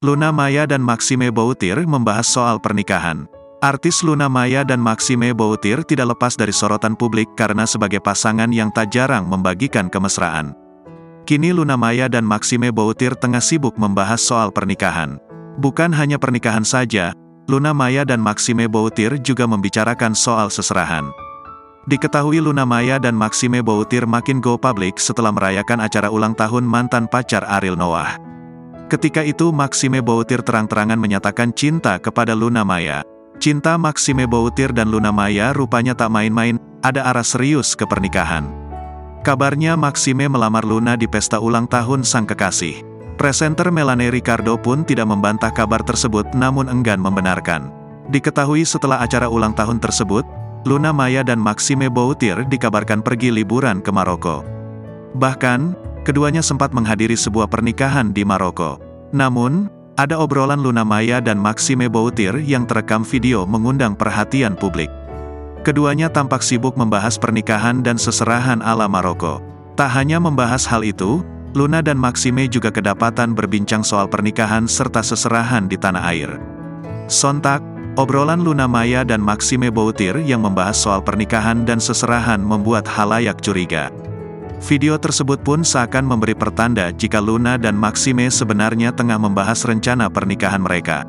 Luna Maya dan Maxime Boutir membahas soal pernikahan. Artis Luna Maya dan Maxime Boutir tidak lepas dari sorotan publik karena sebagai pasangan yang tak jarang membagikan kemesraan. Kini Luna Maya dan Maxime Boutir tengah sibuk membahas soal pernikahan. Bukan hanya pernikahan saja, Luna Maya dan Maxime Boutir juga membicarakan soal seserahan. Diketahui Luna Maya dan Maxime Boutir makin go public setelah merayakan acara ulang tahun mantan pacar Ariel Noah. Ketika itu Maxime Boutir terang-terangan menyatakan cinta kepada Luna Maya. Cinta Maxime Boutir dan Luna Maya rupanya tak main-main, ada arah serius ke pernikahan. Kabarnya Maxime melamar Luna di pesta ulang tahun sang kekasih. Presenter Melanie Ricardo pun tidak membantah kabar tersebut namun enggan membenarkan. Diketahui setelah acara ulang tahun tersebut, Luna Maya dan Maxime Boutir dikabarkan pergi liburan ke Maroko. Bahkan, keduanya sempat menghadiri sebuah pernikahan di Maroko. Namun, ada obrolan Luna Maya dan Maxime Boutir yang terekam video mengundang perhatian publik. Keduanya tampak sibuk membahas pernikahan dan seserahan ala Maroko. Tak hanya membahas hal itu, Luna dan Maxime juga kedapatan berbincang soal pernikahan serta seserahan di tanah air. Sontak, obrolan Luna Maya dan Maxime Boutir yang membahas soal pernikahan dan seserahan membuat khalayak curiga. Video tersebut pun seakan memberi pertanda jika Luna dan Maxime sebenarnya tengah membahas rencana pernikahan mereka.